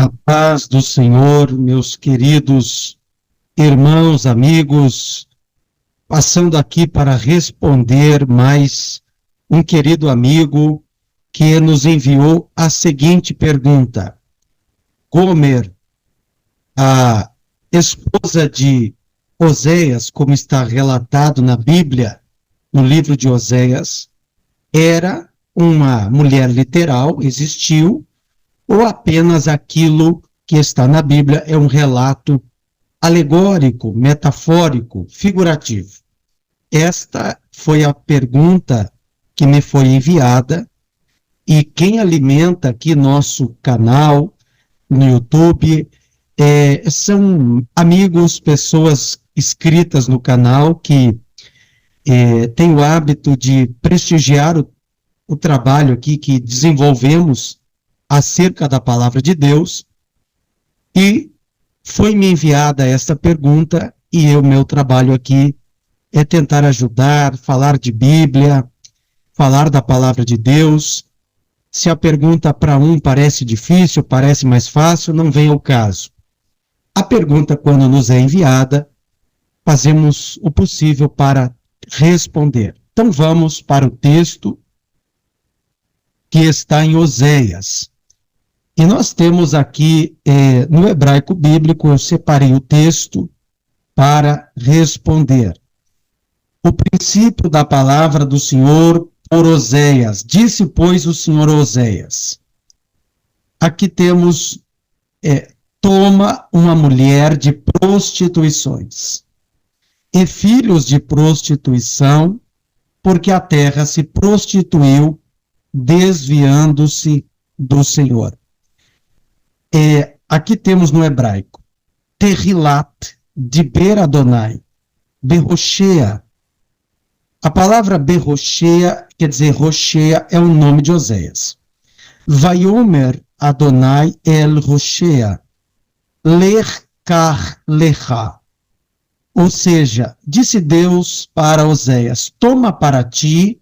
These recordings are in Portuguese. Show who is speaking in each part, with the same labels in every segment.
Speaker 1: A paz do Senhor, meus queridos irmãos, amigos, passando aqui para responder mais um querido amigo que nos enviou a seguinte pergunta. Gomer, a esposa de Oséias, como está relatado na Bíblia, no livro de Oséias, era uma mulher literal, existiu, ou apenas aquilo que está na Bíblia é um relato alegórico, metafórico, figurativo? Esta foi a pergunta que me foi enviada, e quem alimenta aqui nosso canal no YouTube são amigos, pessoas inscritas no canal que têm o hábito de prestigiar o trabalho aqui que desenvolvemos acerca da palavra de Deus, e foi-me enviada esta pergunta, e o meu trabalho aqui é tentar ajudar, falar de Bíblia, falar da palavra de Deus. Se a pergunta para um parece difícil, parece mais fácil, não vem ao caso. A pergunta, quando nos é enviada, fazemos o possível para responder. Então vamos para o texto que está em Oséias. E nós temos aqui, no hebraico bíblico, eu separei o texto para responder. O princípio da palavra do Senhor por Oséias. Disse, pois, o Senhor Oséias. Aqui temos, toma uma mulher de prostituições e filhos de prostituição, porque a terra se prostituiu, desviando-se do Senhor. Aqui temos no hebraico, Terrilat, Diber Adonai, Berroshea. A palavra Berroshea, quer dizer, Roshea, é o nome de Oséias. Vaiomer Adonai el Roshea, Lech kar lecha. Ou seja, disse Deus para Oséias, toma para ti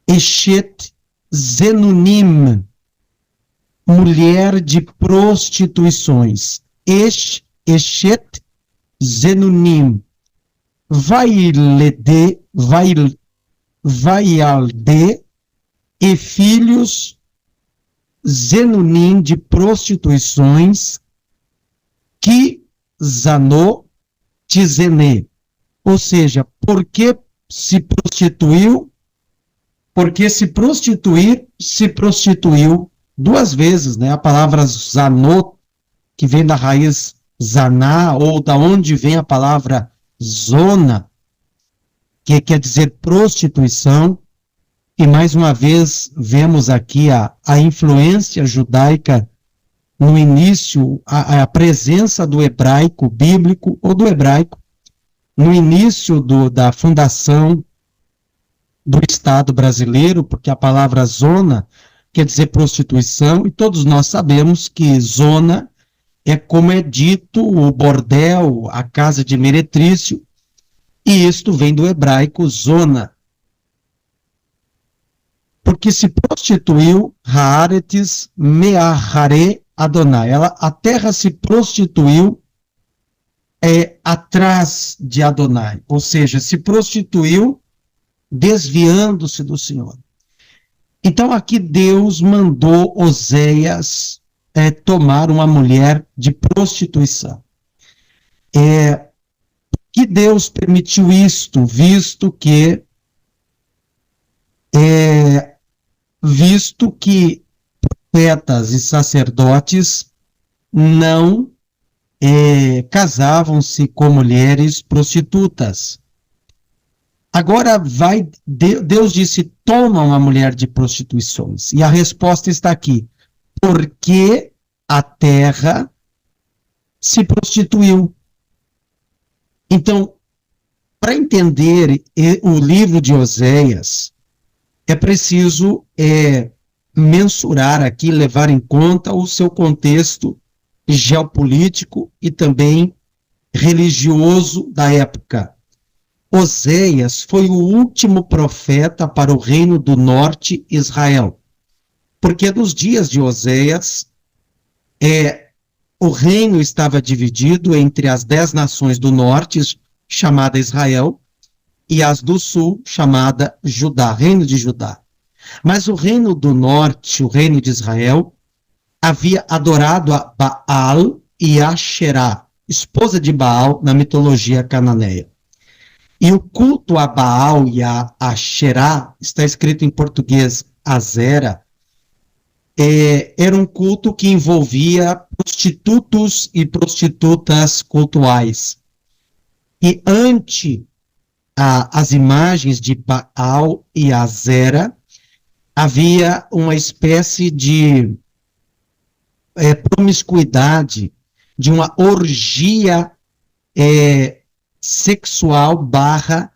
Speaker 1: Eshet Zenunim, mulher de prostituições. Eshet Zenunim. Vailde e filhos Zenunim de prostituições, que Zanô Tizene. Ou seja, porque se prostituiu, porque se prostituir, se prostituiu duas vezes, né? A palavra Zanô, que vem da raiz Zaná, ou da onde vem a palavra zona, que quer dizer prostituição. E mais uma vez vemos aqui a influência judaica no início, a presença do hebraico bíblico, ou do hebraico, no início da fundação do Estado brasileiro, porque a palavra zona quer dizer prostituição, e todos nós sabemos que zona é como é dito o bordel, a casa de meretrício, e isto vem do hebraico zona. Porque se prostituiu, Haaretz meahare Adonai. A terra se prostituiu atrás de Adonai, ou seja, se prostituiu desviando-se do Senhor. Então aqui Deus mandou Oséias tomar uma mulher de prostituição. Que Deus permitiu isto, visto que profetas e sacerdotes não casavam-se com mulheres prostitutas. Agora Deus disse, toma uma mulher de prostituições. E a resposta está aqui. Porque a terra se prostituiu. Então, para entender o livro de Oséias, é preciso mensurar aqui, levar em conta o seu contexto geopolítico e também religioso da época. Oséias foi o último profeta para o reino do norte, Israel. Porque nos dias de Oséias, O reino estava dividido entre as 10 nações do norte, chamada Israel, e as do sul, chamada Judá, reino de Judá. Mas o reino do norte, o reino de Israel, havia adorado a Baal e a Asherá, esposa de Baal na mitologia cananeia. E o culto a Baal e a Asherá, está escrito em português Azera, era um culto que envolvia prostitutos e prostitutas cultuais. E ante as imagens de Baal e Azera, havia uma espécie de promiscuidade, de uma orgia sexual barra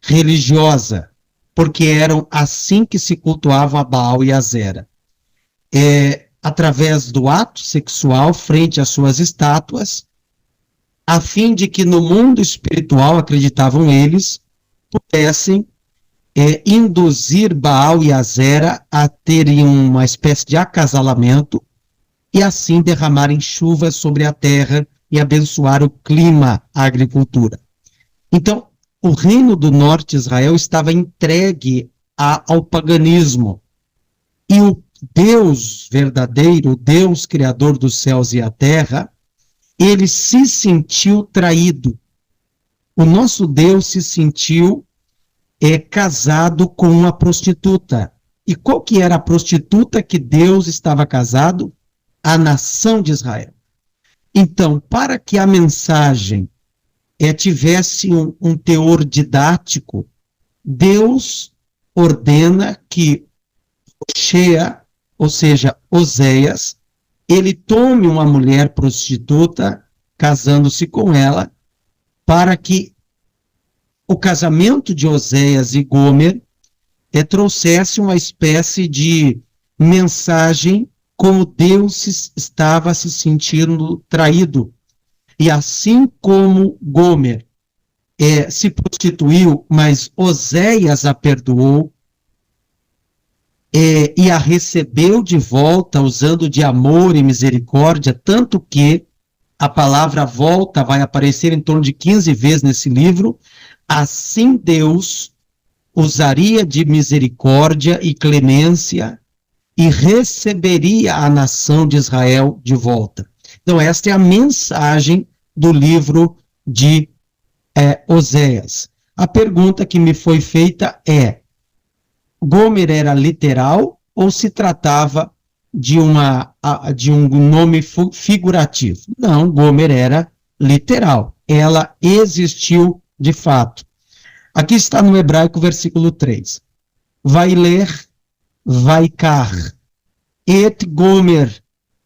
Speaker 1: religiosa, porque eram assim que se cultuavam a Baal e Azera. Através do ato sexual frente às suas estátuas, a fim de que no mundo espiritual, acreditavam eles, pudessem induzir Baal e Azera a terem uma espécie de acasalamento e assim derramarem chuvas sobre a terra e abençoar o clima, a agricultura. Então, o reino do norte de Israel estava entregue ao paganismo. E o Deus verdadeiro, o Deus criador dos céus e a terra, ele se sentiu traído. O nosso Deus se sentiu casado com uma prostituta. E qual que era a prostituta que Deus estava casado? A nação de Israel. Então, para que a mensagem tivesse um teor didático, Deus ordena que Shea, ou seja, Oséias, ele tome uma mulher prostituta, casando-se com ela, para que o casamento de Oséias e Gomer trouxesse uma espécie de mensagem como Deus estava se sentindo traído. E assim como Gomer se prostituiu, mas Oséias a perdoou, e a recebeu de volta usando de amor e misericórdia, tanto que a palavra volta vai aparecer em torno de 15 vezes nesse livro. Assim Deus usaria de misericórdia e clemência e receberia a nação de Israel de volta. Então esta é a mensagem do livro de Oséias. A pergunta que me foi feita é: Gomer era literal ou se tratava de um nome figurativo? Não, Gomer era literal. Ela existiu de fato. Aqui está no hebraico, versículo 3. Vai ler, vaikar, et Gomer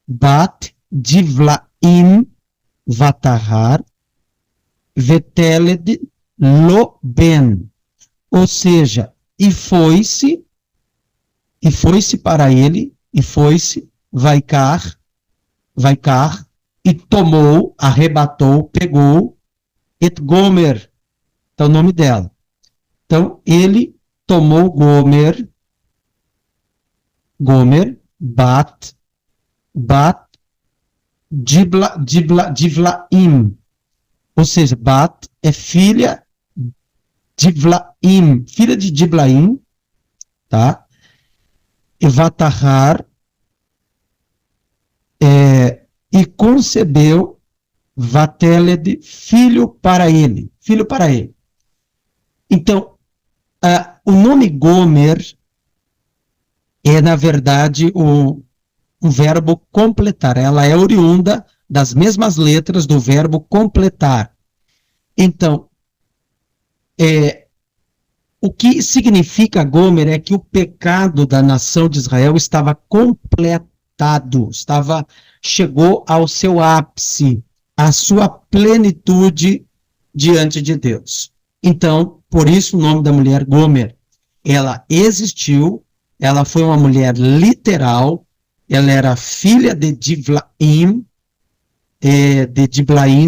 Speaker 1: bat divlaim vatahar, veteled lo ben. Ou seja, e foi-se para ele, e foi-se, vaikar, e tomou, arrebatou, pegou, et Gomer, é o nome dela. Então, ele tomou Gomer, bat, divlaim, ou seja, bat é filha Divlaim, filha de Diblaim, tá? Evatahar, e concebeu Vateled, filho para ele. Então, o nome Gomer na verdade, um verbo completar. Ela é oriunda das mesmas letras do verbo completar. Então, o que significa Gomer é que o pecado da nação de Israel estava completado, chegou ao seu ápice, à sua plenitude diante de Deus. Então, por isso o nome da mulher Gomer. Ela existiu, ela foi uma mulher literal, ela era filha de Diblaim,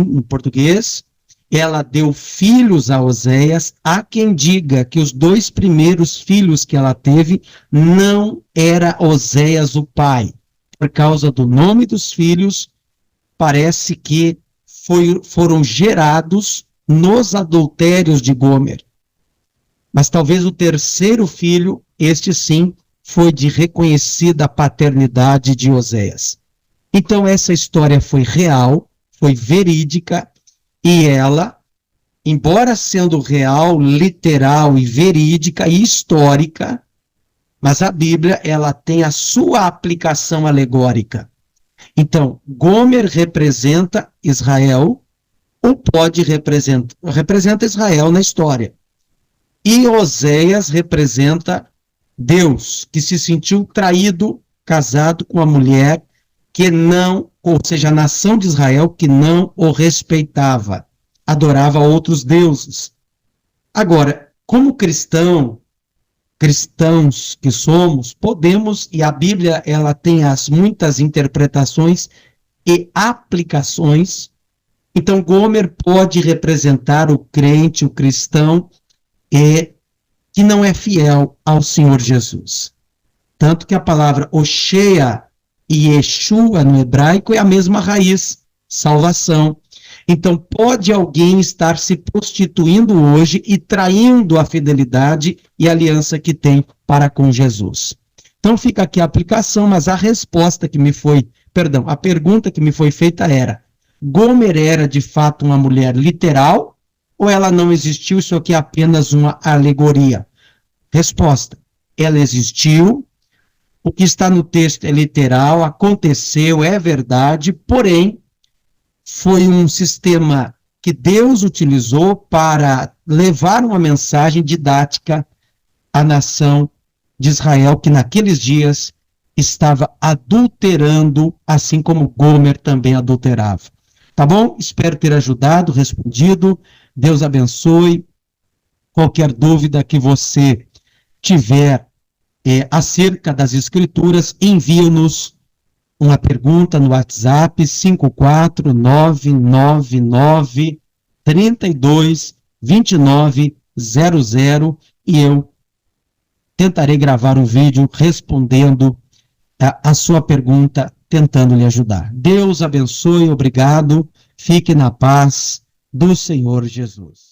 Speaker 1: no português. Ela deu filhos a Oséias. Há quem diga que os 2 primeiros filhos que ela teve não era Oséias o pai. por causa do nome dos filhos, parece que foram gerados nos adultérios de Gomer. Mas talvez o terceiro filho, este sim, foi de reconhecida paternidade de Oséias. Então essa história foi real, foi verídica, e ela, embora sendo real, literal e verídica e histórica, mas a Bíblia ela tem a sua aplicação alegórica. Então, Gomer representa Israel, ou pode representa Israel na história. E Oséias representa Deus, que se sentiu traído, casado com uma mulher que não, ou seja, a nação de Israel que não o respeitava, adorava outros deuses. Agora, como cristãos que somos, podemos, e a Bíblia ela tem as muitas interpretações e aplicações. Então, Gomer pode representar o crente, o cristão, que não é fiel ao Senhor Jesus. Tanto que a palavra Oshea e Yeshua no hebraico é a mesma raiz, salvação. Então, pode alguém estar se prostituindo hoje e traindo a fidelidade e a aliança que tem para com Jesus. Então, fica aqui a aplicação, mas a pergunta que me foi feita era: Gomer era de fato uma mulher literal ou ela não existiu? Isso aqui é apenas uma alegoria. Resposta: ela existiu. O que está no texto é literal, aconteceu, é verdade, porém, foi um sistema que Deus utilizou para levar uma mensagem didática à nação de Israel, que naqueles dias estava adulterando, assim como Gomer também adulterava. Tá bom? Espero ter ajudado, respondido. Deus abençoe. Qualquer dúvida que você tiver acerca das Escrituras, envie-nos uma pergunta no WhatsApp 54999322900 e eu tentarei gravar um vídeo respondendo a sua pergunta, tentando lhe ajudar. Deus abençoe, obrigado, fique na paz do Senhor Jesus.